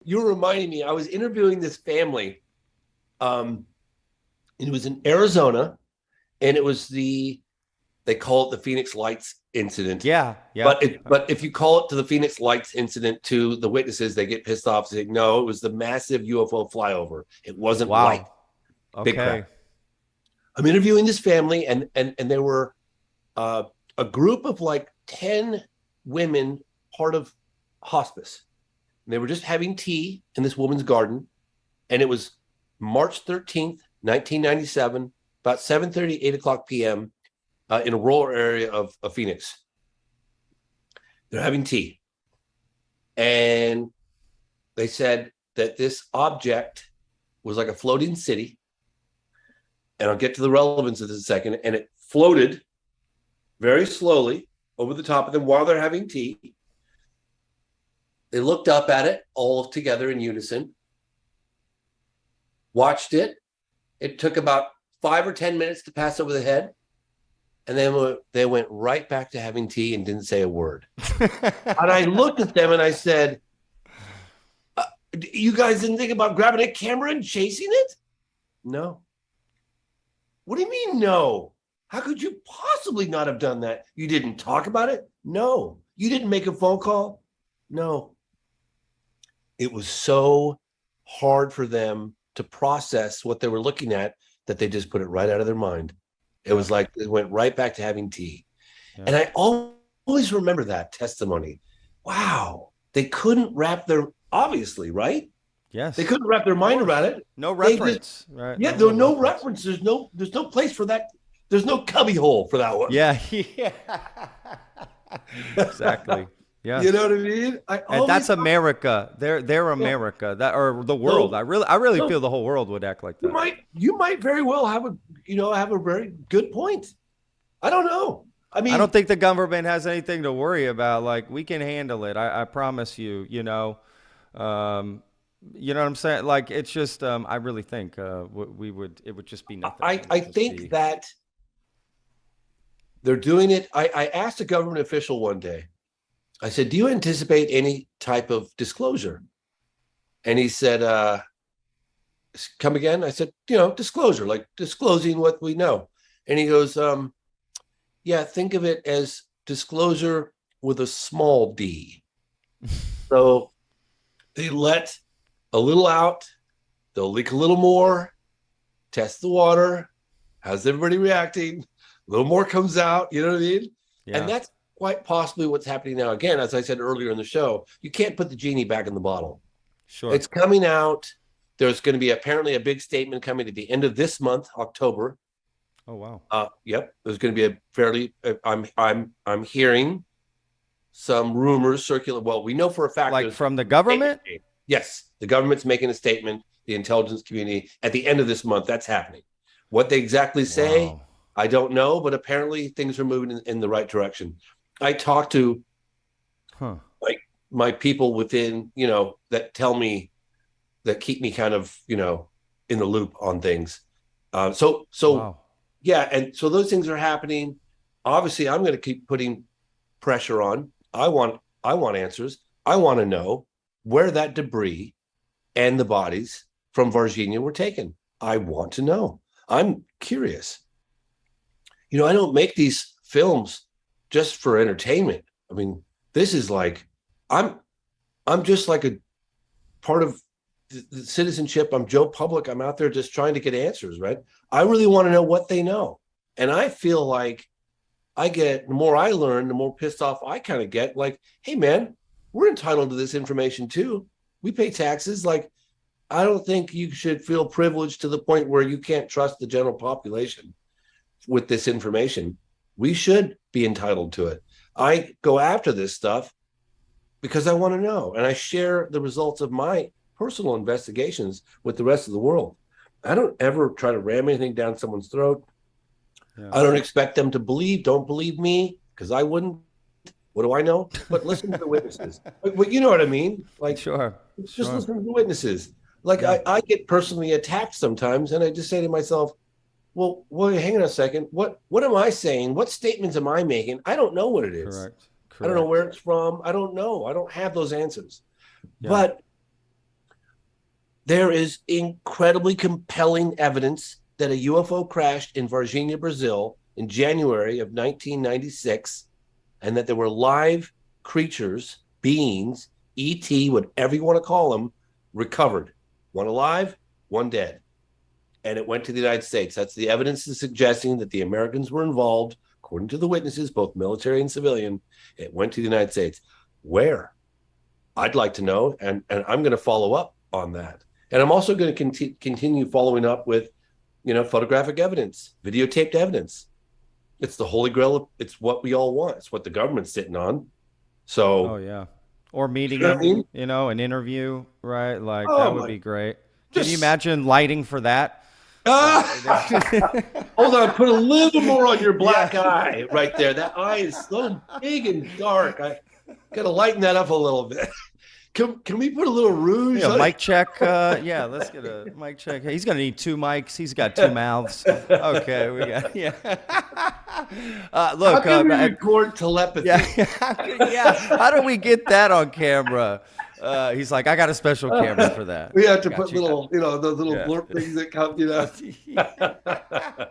You're reminding me, I was interviewing this family. It was in Arizona, and it was they call it the Phoenix Lights incident. Yeah, yeah. But if you call it to the Phoenix Lights incident to the witnesses, they get pissed off saying, no, it was the massive UFO flyover. It wasn't light. Wow. Big crap. Okay. I'm interviewing this family, and there were uh, a group of like 10 women, part of hospice. And they were just having tea in this woman's garden. And it was March 13th, 1997, about 7:30, 8 o'clock p.m. In a rural area of Phoenix. They're having tea. And they said that this object was like a floating city. And I'll get to the relevance of this in a second. And it floated very slowly over the top of them while they're having tea. They looked up at it all together in unison, watched it. It took about 5 or 10 minutes to pass over the head. And then they went right back to having tea and didn't say a word. And I looked at them and I said, you guys didn't think about grabbing a camera and chasing it? No. What do you mean, no? How could you possibly not have done that? You didn't talk about it? No. You didn't make a phone call? No. It was so hard for them to process what they were looking at that they just put it right out of their mind. It was like it went right back to having tea. Yeah. And I always remember that testimony. Wow. They couldn't wrap their, obviously, right? Yes. They couldn't wrap their mind around it. No reference. Right. Yeah, there were no reference. There's no place for that. There's no cubby hole for that one. Yeah. Yeah. Exactly. Yeah. You know what I mean? And that's America. They're America. That, or the world. I really feel the whole world would act like that. You might very well have a very good point. I don't know. I mean, I don't think the government has anything to worry about. Like, we can handle it. I promise you, you know what I'm saying? Like, it's just, I really think it would just be nothing. I think that they're doing it. I asked a government official one day, I said, do you anticipate any type of disclosure? And he said, come again? I said, disclosure, like disclosing what we know. And he goes, yeah, think of it as disclosure with a small d. So they let a little out, they'll leak a little more, test the water, how's everybody reacting? A little more comes out, you know what I mean? Yeah. And that's quite possibly what's happening now. Again, as I said earlier in the show, you can't put the genie back in the bottle. Sure. It's coming out. There's going to be apparently a big statement coming at the end of this month, October. Oh, wow. Yep. There's going to be a fairly, I'm hearing some rumors circulate. Well, we know for a fact. Like from the government? Yes. The government's making a statement, the intelligence community, at the end of this month. That's happening. What they exactly say, wow, I don't know, but apparently things are moving in the right direction. I talked to like my people within, that tell me, that keep me kind of, in the loop on things. So wow. Yeah. And so those things are happening. Obviously, I'm going to keep putting pressure on. I want answers. I want to know where that debris and the bodies from Varginha were taken. I want to know. I'm curious. I don't make these films just for entertainment. I mean, this is like, I'm just like a part of the citizenship. I'm Joe Public. I'm out there just trying to get answers, right? I really want to know what they know. And I feel like the more I learn, the more pissed off I kind of get. Like, hey man, we're entitled to this information too. We pay taxes. Like, I don't think you should feel privileged to the point where you can't trust the general population with this information. We should be entitled to it. I go after this stuff because I want to know, and I share the results of my personal investigations with the rest of the world. I don't ever try to ram anything down someone's throat. Yeah. I don't expect them to don't believe me, because I wouldn't. What do I know? But listen to the witnesses. But you know what I mean? Like, sure. Just listen to the witnesses. Like, yeah. I get personally attacked sometimes, and I just say to myself, well, hang on a second. What am I saying? What statements am I making? I don't know what it is. Correct. I don't know where it's from. I don't know. I don't have those answers. Yeah. But There is incredibly compelling evidence that a UFO crashed in Varginha, Brazil in January of 1996, and that there were live creatures, beings, ET, whatever you want to call them, recovered. One alive, one dead. And it went to the United States. That's the evidence is suggesting that the Americans were involved, according to the witnesses, both military and civilian. It went to the United States. Where? I'd like to know, and I'm going to follow up on that. And I'm also going to continue following up with, photographic evidence, videotaped evidence. It's the holy grail. It's what we all want. It's what the government's sitting on. So, oh yeah, or meeting him, an interview, right? Like that would be great. Can you imagine lighting for that? Hold on, put a little more on your black eye right there. That eye is so big and dark. I got to lighten that up a little bit. Can we put a little rouge? Yeah, mic check. Yeah, let's get a mic check. He's gonna need two mics. He's got two mouths. Okay, we got look, how can we record telepathy? Yeah. How do we get that on camera? He's like, I got a special camera for that. We have to put little, those little blurb things that come,